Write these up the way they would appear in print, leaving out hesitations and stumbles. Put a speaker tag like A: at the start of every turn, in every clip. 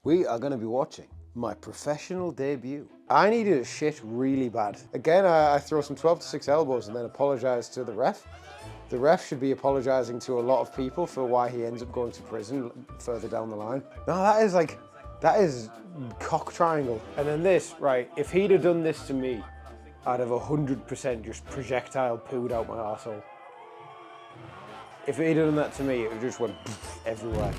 A: we are going to be watching my professional debut. I needed a shit really bad. Again, I throw some 12 to 6 elbows and then apologize to the ref. The ref should be apologizing to a lot of people for why he ends up going to prison further down the line. No, that is cock triangle. And then this, right, if he'd have done this to me, I'd have 100% just projectile pooed out my arsehole. If he'd have done that to me, it would just went everywhere.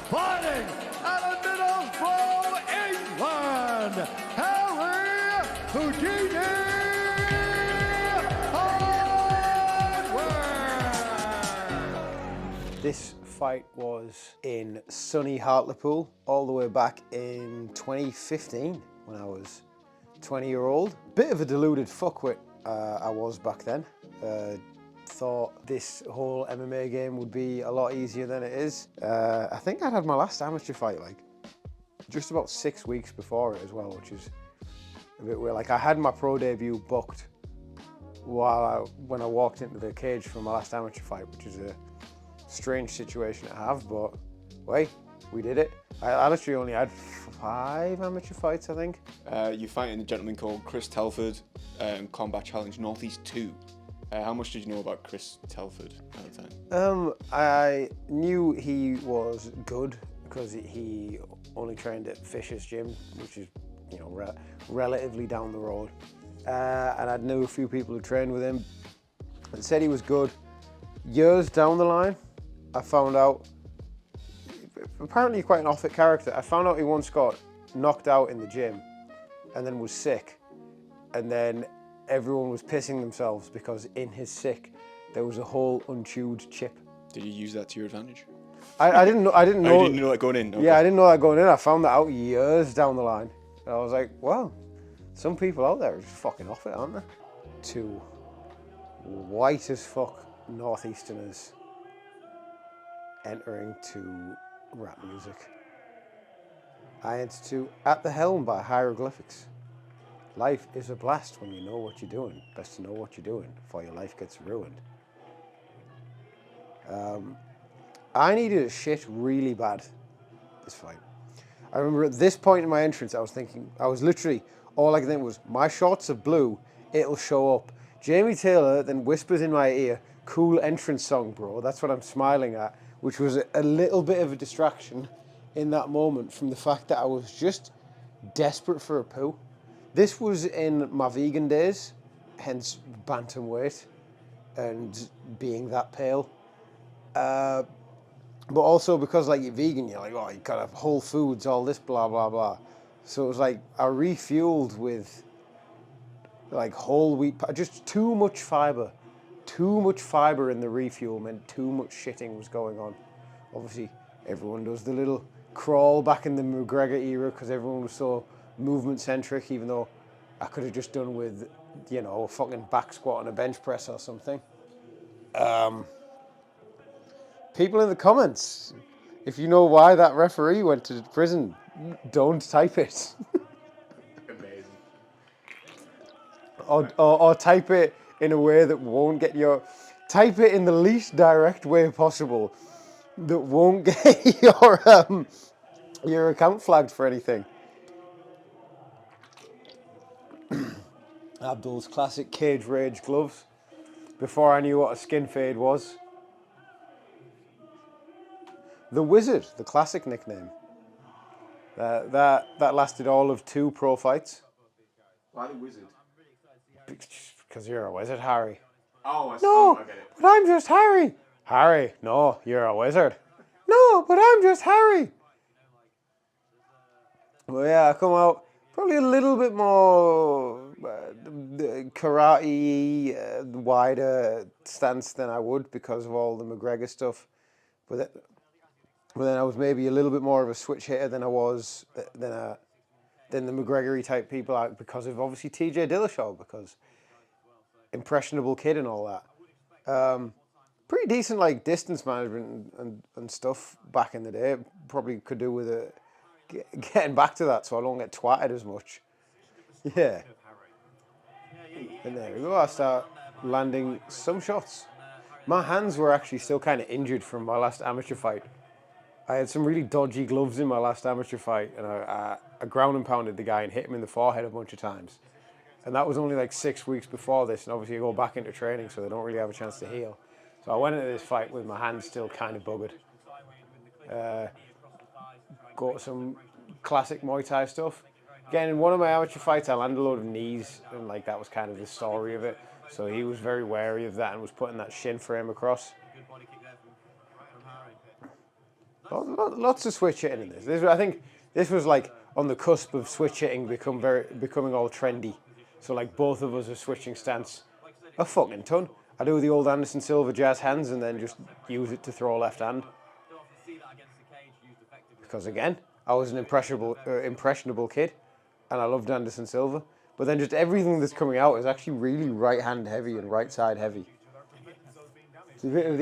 B: Fighting out of Middlesbrough, England, Harry Hardwick.
A: This fight was in sunny Hartlepool all the way back in 2015 when I was 20-year-old. Bit of a deluded fuckwit I was back then. Thought this whole MMA game would be a lot easier than it is. I think I'd had my last amateur fight like just about 6 weeks before it as well, which is a bit weird. Like I had my pro debut booked when I walked into the cage for my last amateur fight, which is a strange situation to have, but wait, we did it. I literally only had 5 amateur fights, I think.
C: You're fighting a gentleman called Chris Telford, Combat Challenge Northeast 2. How much did you know about Chris Telford at the time?
A: I knew he was good because he only trained at Fisher's Gym, which is, you know, relatively down the road. And I knew a few people who trained with him and said he was good. Years down the line, I found out, apparently quite an off-it character. I found out he once got knocked out in the gym and then was sick. And then everyone was pissing themselves because in his sick there was a whole unchewed chip.
C: Did you use that to your advantage?
A: I didn't know.
C: Oh, you didn't know that going in? Okay.
A: Yeah, I didn't know that going in. I found that out years down the line. And I was like, well, some people out there are just fucking off it, aren't they? 2 white as fuck northeasterners entering to rap music. I enter to At the Helm by Hieroglyphics. Life is a blast when you know what you're doing. Best to know what you're doing before your life gets ruined. I needed a shit really bad this fight. I remember at this point in my entrance, I was literally, all I could think was, my shorts are blue, it'll show up. Jamie Taylor then whispers in my ear, cool entrance song, bro. That's what I'm smiling at, which was a little bit of a distraction in that moment from the fact that I was just desperate for a poo. This was in my vegan days, hence bantamweight and being that pale. But also because like you're vegan, you're like, oh, you gotta have Whole Foods, all this blah, blah, blah. So it was like I refueled with like whole wheat, just too much fiber. Too much fiber in the refuel meant too much shitting was going on. Obviously, everyone does the little crawl back in the McGregor era because everyone was so movement centric, even though I could have just done with, you know, a fucking back squat and a bench press or something. People in the comments, if you know why that referee went to prison, don't type it.
C: Amazing.
A: or type it in a way that won't get type it in the least direct way possible that won't get your account flagged for anything. Abdul's classic Cage Rage gloves. Before I knew what a skin fade was. The Wizard, the classic nickname. That lasted all of 2 pro fights.
C: Why the Wizard?
A: Because you're a wizard, Harry.
C: Oh,
A: No,
C: I get it.
A: but I'm just Harry. Harry, no, you're a wizard. No, but I'm just Harry. Well, yeah, I come out probably a little bit more karate, wider stance than I would because of all the McGregor stuff. But then I was maybe a little bit more of a switch hitter than I was than the McGregory type people out because of obviously TJ Dillashaw, because impressionable kid and all that. Pretty decent like distance management and stuff back in the day. Probably could do with getting back to that so I don't get twatted as much. Yeah. And there we go, I start landing some shots. My hands were actually still kind of injured from my last amateur fight. I had some really dodgy gloves in my last amateur fight, and I ground and pounded the guy and hit him in the forehead a bunch of times. And that was only like 6 weeks before this, and obviously I go back into training, so they don't really have a chance to heal. So I went into this fight with my hands still kind of buggered. Got some classic Muay Thai stuff. Again, in one of my amateur fights, I landed a load of knees, and like that was kind of the story of it. So he was very wary of that and was putting that shin frame across. Lots of switch hitting in this. I think this was like on the cusp of switch hitting becoming all trendy. So like both of us are switching stance a fucking ton. I do the old Anderson Silva jazz hands and then just use it to throw left hand. Because again, I was an impressionable kid, and I loved Anderson Silva. But then just everything that's coming out is actually really right hand heavy and right side heavy. It's a bit of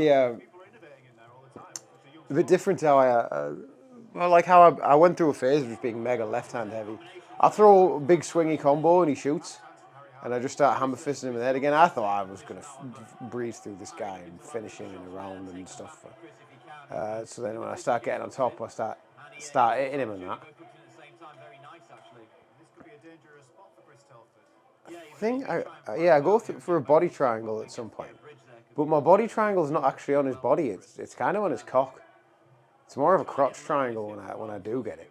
A: a bit different to how I went through a phase of just being mega left hand heavy. I throw a big swingy combo and he shoots, and I just start hammer fisting him in the head again. I thought I was going to breeze through this guy and finish him in a round and stuff. So then when I start getting on top, I start hitting him and that. I go for a body triangle at some point, but my body triangle is not actually on his body. It's kind of on his cock. It's more of a crotch triangle when I do get it.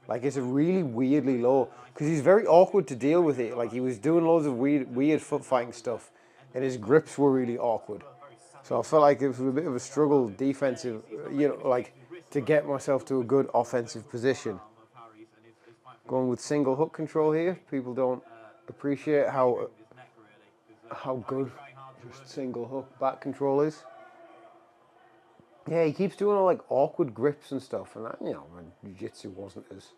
A: Like it's a really weirdly low because he's very awkward to deal with it. Like he was doing loads of weird foot fighting stuff, and his grips were really awkward. So I felt like it was a bit of a struggle defensive, like to get myself to a good offensive position. Going with single hook control here, people don't appreciate how good just single hook back control is. Yeah, he keeps doing all like awkward grips and stuff, and that, when jiu-jitsu wasn't as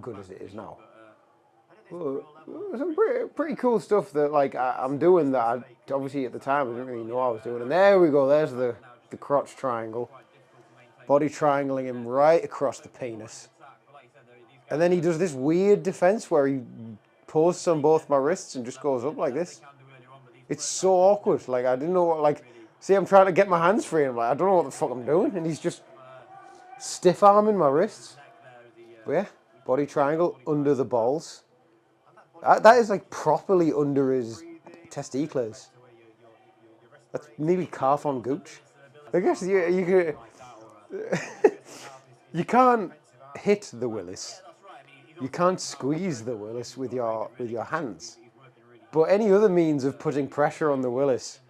A: good as it is now. Well, some pretty cool stuff that like I'm doing that I obviously at the time I didn't really know I was doing. And there we go, there's the crotch triangle. Body triangling him right across the penis. And then he does this weird defense where he posts on both my wrists and just goes up like this. It's so awkward. Like I didn't know what see I'm trying to get my hands free and I'm like, I don't know what the fuck I'm doing, and he's just stiff arming my wrists. But yeah, body triangle under the balls. That is like properly under his testicles. That's nearly calf on gooch. I guess you you can't hit the Willis. You can't squeeze the Willis with your hands. But any other means of putting pressure on the Willis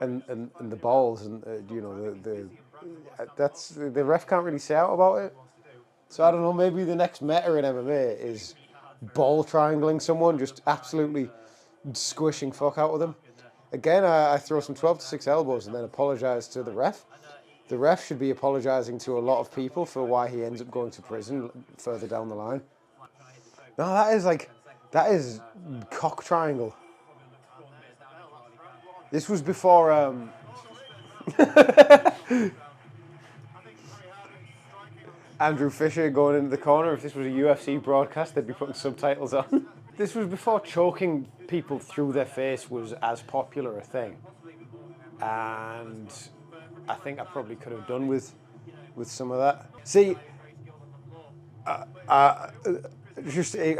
A: and the balls and that's the ref can't really say out about it. So I don't know. Maybe the next meta in MMA is ball triangling someone, just absolutely squishing fuck out of them. Again, I throw some 12-6 elbows and then apologise to the ref. The ref should be apologising to a lot of people for why he ends up going to prison further down the line. No, that is cock triangle. This was before Andrew Fisher going into the corner. If this was a UFC broadcast, they'd be putting subtitles on. This was before choking people through their face was as popular a thing. And I think I probably could have done with some of that. See, I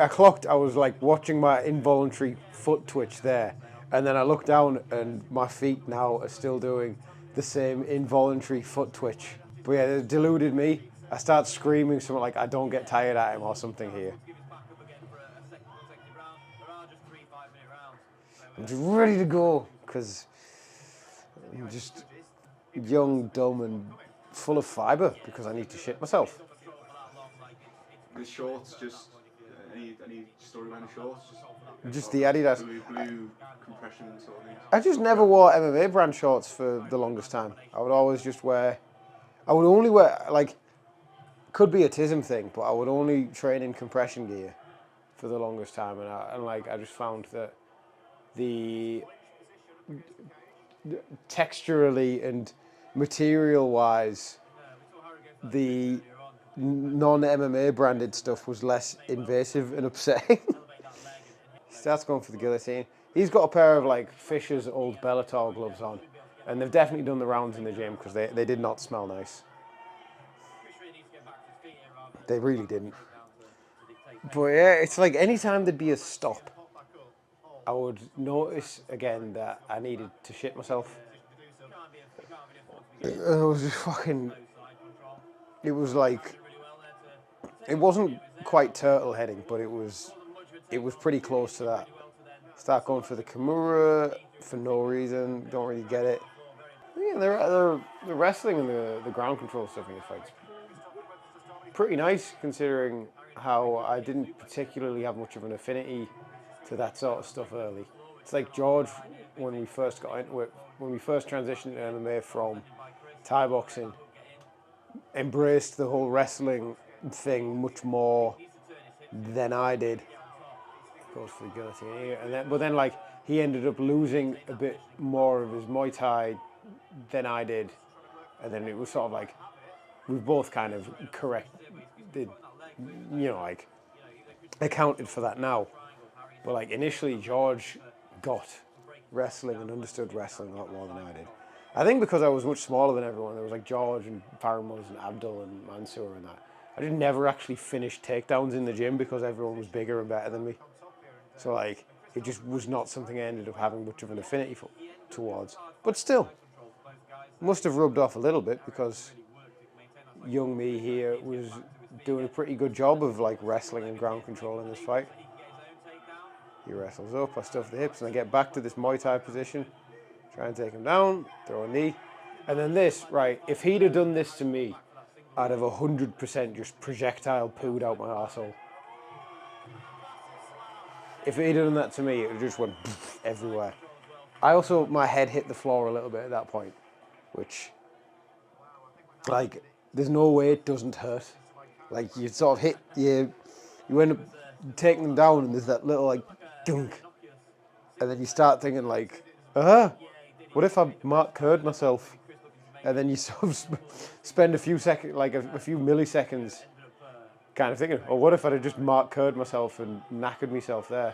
A: clocked, I was like watching my involuntary foot twitch there. And then I looked down and my feet now are still doing the same involuntary foot twitch. But yeah, it deluded me. I start screaming something like, I don't get tired at him or something here. I'm just ready to go because I'm just young, dumb and full of fibre because I need to shit myself.
C: The shorts, just any story behind the shorts?
A: Just the Adidas.
C: Blue compression sort of thing.
A: I just never wore MMA brand shorts for the longest time. I would always just I would only wear, could be a TISM thing, but I would only train in compression gear for the longest time. And I just found that the texturally and material-wise, the non-MMA branded stuff was less invasive and upsetting. Starts going for the guillotine. He's got a pair of like Fisher's old Bellator gloves on, and they've definitely done the rounds in the gym because they did not smell nice. They really didn't. But yeah, it's like anytime there'd be a stop, I would notice again that I needed to shit myself. It was just fucking. It was like. It wasn't quite turtle heading, but it was pretty close to that. Start going for the Kimura for no reason. Don't really get it. Yeah, the wrestling and the ground control stuff in the fights pretty nice considering how I didn't particularly have much of an affinity to that sort of stuff early. It's like George when we first got into it, when we first transitioned to MMA from Thai boxing, embraced the whole wrestling thing much more than I did. Goes for the guillotine here, but then like he ended up losing a bit more of his Muay Thai than I did, and then it was sort of like we've both kind of like accounted for that now. But like initially, George got wrestling and understood wrestling a lot more than I did. I think because I was much smaller than everyone. There was like George and Paramuz and Abdul and Mansour and that. I just never actually finished takedowns in the gym because everyone was bigger and better than me. So like it just was not something I ended up having much of an affinity towards. But still, must have rubbed off a little bit because young me here was doing a pretty good job of like wrestling and ground control in this fight. He wrestles up, I stuff the hips, and I get back to this Muay Thai position, try and take him down, throw a knee, and then this, right, if he'd have done this to me, I'd have 100% just projectile pooed out my arsehole. If he'd have done that to me, it just went everywhere. My head hit the floor a little bit at that point, which, like, there's no way it doesn't hurt. Like, you sort of hit, you end up taking them down, and there's that little, like, dunk. And then you start thinking, like, what if I Mark Curd myself? And then you sort of spend a few seconds, like a few milliseconds, kind of thinking, oh, what if I'd have just Mark Curd myself and knackered myself there?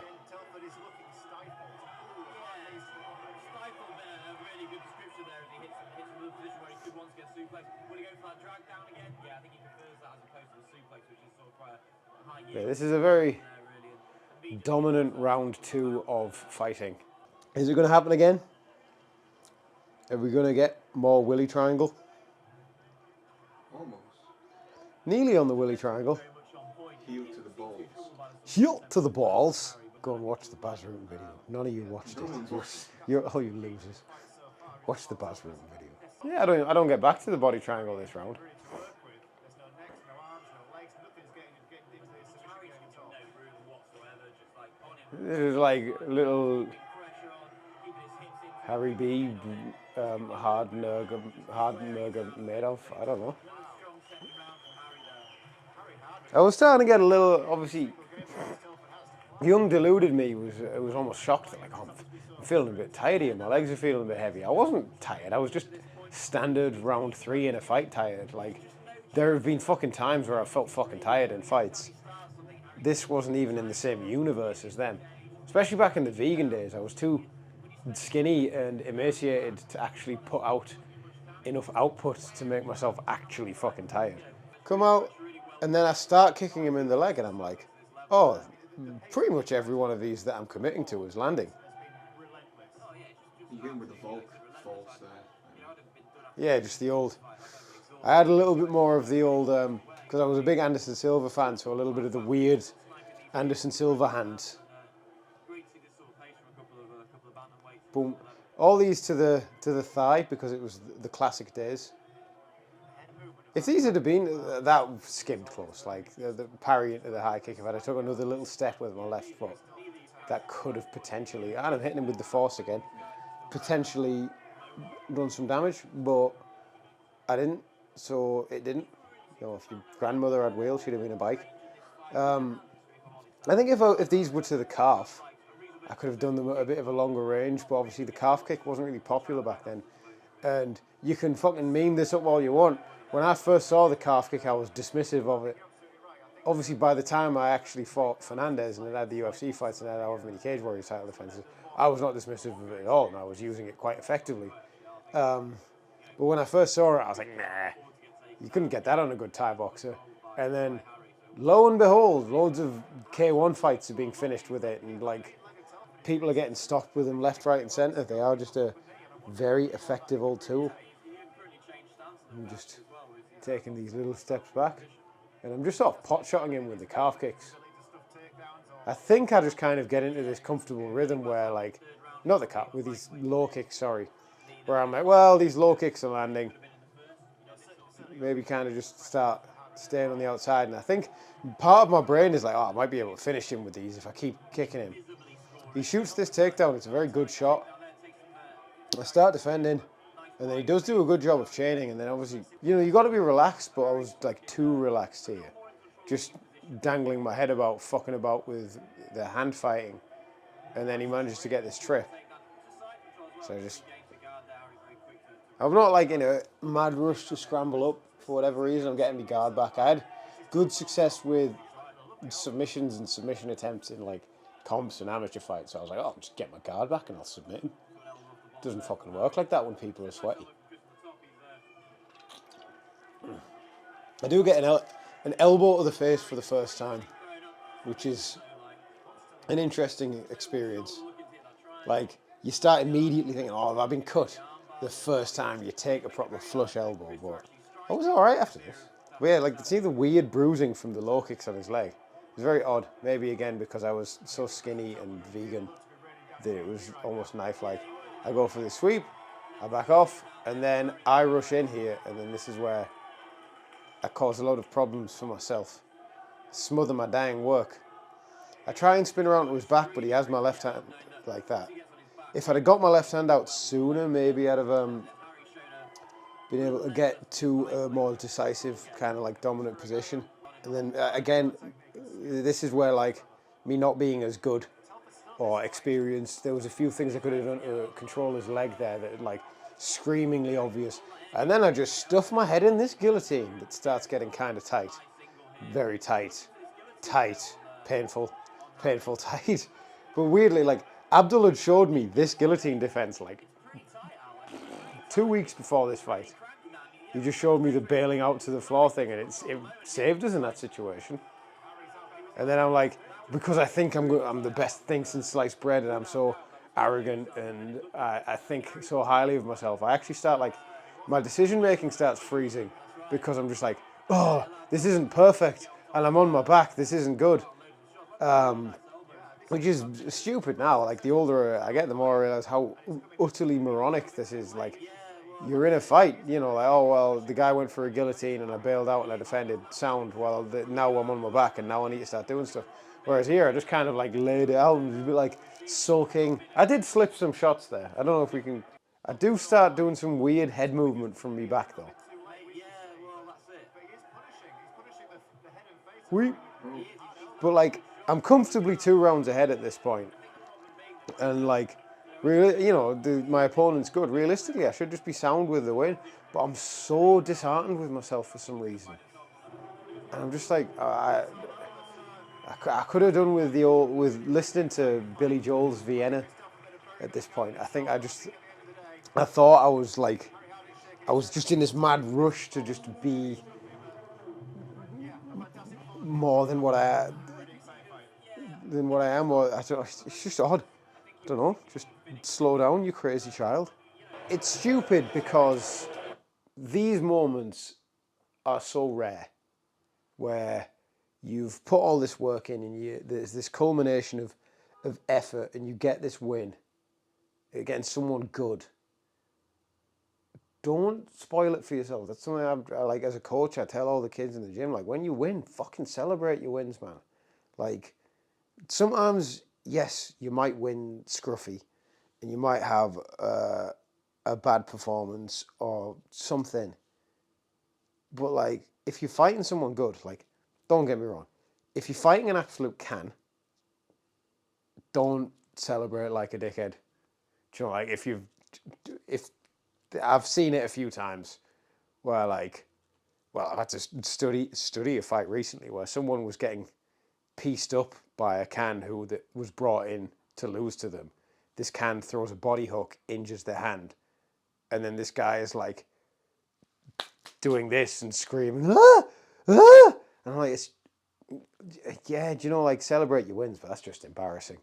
A: Yeah, this is a very dominant round 2 of fighting. Is it going to happen again? Are we going to get more Willy Triangle?
C: Almost.
A: Nearly on the Willy Triangle.
C: Heel to the balls.
A: Heel to the balls. Go and watch the Baz Rutten video. None of you watched it. You're all you losers. Watch the Baz Rutten video. Yeah, I don't get back to the body triangle this round. There's like little Harry B. hard nurga made of. I don't know. I was starting to get a little, obviously, young deluded me was almost shocked that like, oh, I'm feeling a bit tired here. My legs are feeling a bit heavy. I wasn't tired. I was just standard round 3 in a fight tired. Like, there have been fucking times where I felt fucking tired in fights. This wasn't even in the same universe as them. Especially back in the vegan days, I was too skinny and emaciated to actually put out enough output to make myself actually fucking tired. Come out, and then I start kicking him in the leg, and I'm like, oh, pretty much every one of these that I'm committing to is landing.
C: You hit him with the false there.
A: Yeah, just the old. I had a little bit more of the old, because I was a big Anderson Silva fan, so a little bit of the weird Anderson Silva hands. Boom. All these to the thigh because it was the classic days. If these had been that skimmed close, like the parry into the high kick, if I took another little step with my left foot, that could have potentially, and I'm hitting him with the force again, potentially done some damage, but I didn't, so it didn't. You know, if your grandmother had wheels, she'd have been a bike. I think if these were to the calf, I could have done them at a bit of a longer range, but obviously the calf kick wasn't really popular back then. And you can fucking meme this up all you want. When I first saw the calf kick, I was dismissive of it. Obviously, by the time I actually fought Fernandez and had the UFC fights and had however many Cage Warriors title defenses, I was not dismissive of it at all, and I was using it quite effectively. But when I first saw it, I was like, nah, you couldn't get that on a good Thai boxer. And then, lo and behold, loads of K1 fights are being finished with it, and like people are getting stopped with them left, right, and centre. They are just a very effective old tool. I'm just taking these little steps back, and I'm just sort of pot-shotting him with the calf kicks. I think I just kind of get into this comfortable rhythm where, like, not the calf, with these low kicks, sorry, where I'm like, well, these low kicks are landing. Maybe kind of just start staying on the outside, and I think part of my brain is like, oh, I might be able to finish him with these if I keep kicking him. He shoots this takedown, it's a very good shot. I start defending, and then he does do a good job of chaining, and then obviously, you know, you got to be relaxed, but I was like too relaxed here. Just dangling my head about, fucking about with the hand fighting, and then he manages to get this trip. So I'm not like in a mad rush to scramble up for whatever reason. I'm getting my guard back. I had good success with submissions and submission attempts in like comps and amateur fights. So I was like, oh, I'll just get my guard back and I'll submit him. Doesn't fucking work like that when people are sweaty. I do get an elbow to the face for the first time, which is an interesting experience. Like, you start immediately thinking, oh, have I been cut? The first time you take a proper flush elbow, but I was alright after this. But yeah, like, see the weird bruising from the low kicks on his leg. It was very odd. Maybe again because I was so skinny and vegan that it was almost knife-like. I go for the sweep, I back off, and then I rush in here, and then this is where I cause a lot of problems for myself. Smother my dang work. I try and spin around to his back, but he has my left hand like that. If I'd have got my left hand out sooner, maybe I'd have been able to get to a more decisive, kind of like dominant position. And then again, this is where like me not being as good or experienced, there was a few things I could have done to control his leg there that like screamingly obvious. And then I just stuff my head in this guillotine that starts getting kind of tight. Very tight. Tight. Painful. Painful tight. But weirdly, like, Abdul had showed me this guillotine defense like 2 weeks before this fight. He just showed me the bailing out to the floor thing, and it saved us in that situation. And then I'm like, because I think I'm the best thing since sliced bread, and I'm so arrogant, and I think so highly of myself, I actually start like, my decision making starts freezing because I'm just like, oh, this isn't perfect, and I'm on my back, this isn't good. Which is stupid now. Like, the older I get, the more I realize how utterly moronic this is. Like, you're in a fight, you know, like, oh, well, the guy went for a guillotine and I bailed out and I defended. Sound, well, now I'm on my back and now I need to start doing stuff. Whereas here, I just kind of like laid it out and was a bit like sulking. I did slip some shots there. I don't know if we can. I do start doing some weird head movement from me back though. But like, I'm comfortably 2 rounds ahead at this point. And like, really, you know, my opponent's good. Realistically, I should just be sound with the win. But I'm so disheartened with myself for some reason. And I'm just like, I could have done with with listening to Billy Joel's Vienna at this point. I think I thought I was just in this mad rush to just be more than what I am. Or I don't know, it's just odd. I don't know. Just slow down, you crazy child. It's stupid because these moments are so rare, where you've put all this work in and there's this culmination of effort and you get this win against someone good. Don't spoil it for yourself. That's something I like as a coach. I tell all the kids in the gym, like, when you win, fucking celebrate your wins, man. Like, sometimes, yes, you might win scruffy and you might have a bad performance or something. But like, if you're fighting someone good, like, don't get me wrong, if you're fighting an absolute can, don't celebrate like a dickhead. Do you know, like, if I've seen it a few times where like, well, I've had to study a fight recently where someone was getting pieced up by a can who was brought in to lose to them. this can throws a body hook, injures their hand, and then this guy is like doing this and screaming, ah! Ah! And I'm like, yeah, do you know, like, celebrate your wins, but that's just embarrassing.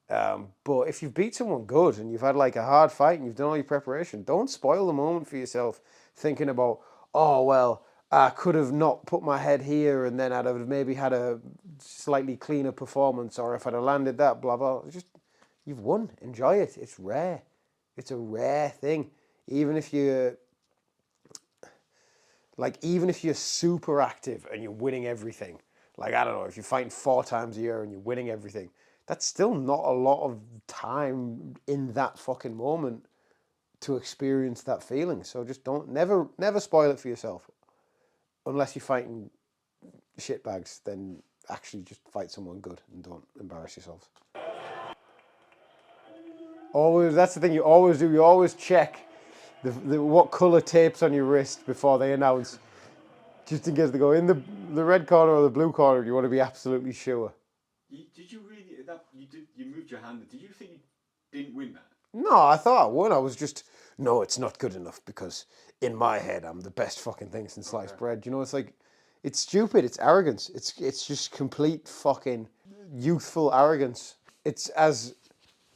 A: But if you've beat someone good and you've had like a hard fight and you've done all your preparation, don't spoil the moment for yourself thinking about, oh, well, I could have not put my head here and then I'd have maybe had a slightly cleaner performance, or if I'd have landed that, blah, blah. Just, you've won. Enjoy it. It's rare. It's a rare thing. Even if you're super active and you're winning everything, like, I don't know, if you're fighting 4 times a year and you're winning everything, that's still not a lot of time in that fucking moment to experience that feeling. So just never spoil it for yourself. Unless you're fighting shitbags, then actually just fight someone good and don't embarrass yourselves. Always, that's the thing you always do. You always check what colour tape's on your wrist before they announce, just in case they go in the red corner or the blue corner. You want to be absolutely sure.
C: Did you really? You moved your hand. Did you think you didn't win that?
A: No, I thought I won. I was just, no, it's not good enough because in my head I'm the best fucking thing since sliced bread. You know, it's like, it's stupid. It's arrogance. It's just complete fucking youthful arrogance. It's as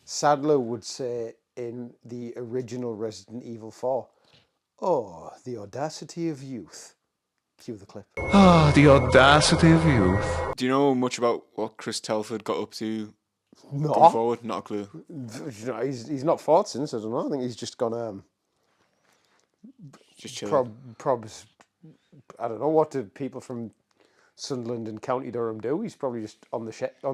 A: Sadler would say in the original Resident Evil 4. Oh, the audacity of youth. Cue the clip.
B: Ah, the audacity of youth.
C: Do you know much about what Chris Telford got up to
A: No.
C: going forward? Not a clue.
A: He's not fought since, I don't know. I think he's just gone,
C: Just chilling.
A: probs. I don't know, what do people from Sunderland and County Durham do? He's probably just on the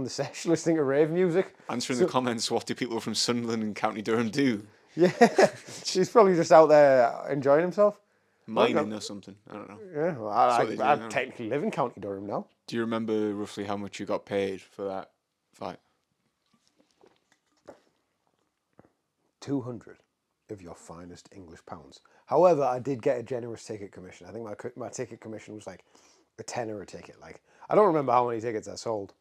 A: sesh listening to rave music.
C: Answering the comments, what do people from Sunderland and County Durham do?
A: Yeah, he's probably just out there enjoying himself.
C: Mining or something. I don't know.
A: Yeah, well, I technically live in County Durham now.
C: Do you remember roughly how much you got paid for that fight?
A: 200 of your finest English pounds. However, I did get a generous ticket commission. I think my ticket commission was like a tenner a ticket. Like, I don't remember how many tickets I sold.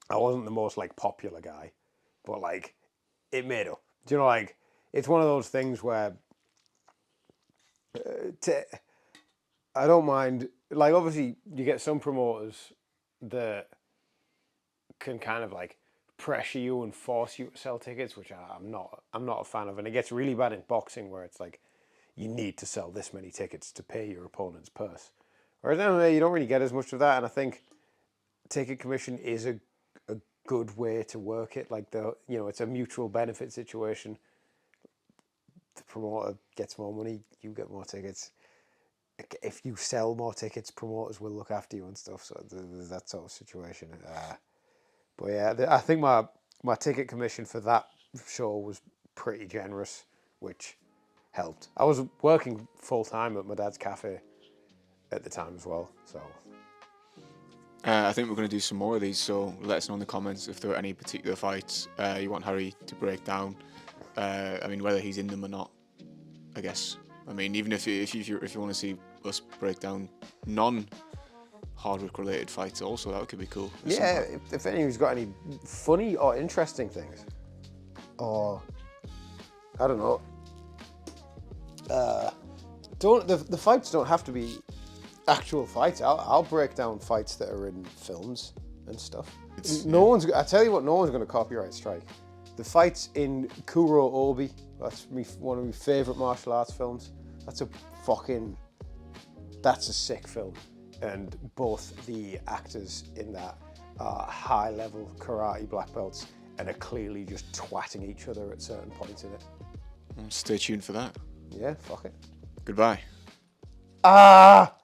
A: I wasn't the most like popular guy, but like it made up. Do you know, like, it's one of those things where I don't mind. Like, obviously, you get some promoters that can kind of like pressure you and force you to sell tickets, which I'm not a fan of. And it gets really bad in boxing, where it's like you need to sell this many tickets to pay your opponent's purse. Whereas in MMA, you don't really get as much of that. And I think ticket commission is a good way to work it. Like, it's a mutual benefit situation. The promoter gets more money, you get more tickets. If you sell more tickets, promoters will look after you and stuff. So there's that sort of situation. But yeah, I think my ticket commission for that show was pretty generous, which helped. I was working full time at my dad's cafe at the time as well. So
C: I think we're going to do some more of these. So let us know in the comments if there are any particular fights you want Harry to break down. I mean, whether he's in them or not, I guess. I mean, even if you want to see us break down non-Hardwick related fights also, that could be cool.
A: Yeah, if anyone's got any funny or interesting things, or I don't know, the fights don't have to be actual fights. I'll break down fights that are in films and stuff. I tell you what, no one's going to copyright strike. The fights in Kuro Obi, that's one of my favourite martial arts films. That's a sick film. And both the actors in that are high-level karate black belts and are clearly just twatting each other at certain points in it.
C: Stay tuned for that.
A: Yeah, fuck it.
C: Goodbye.
A: Ah!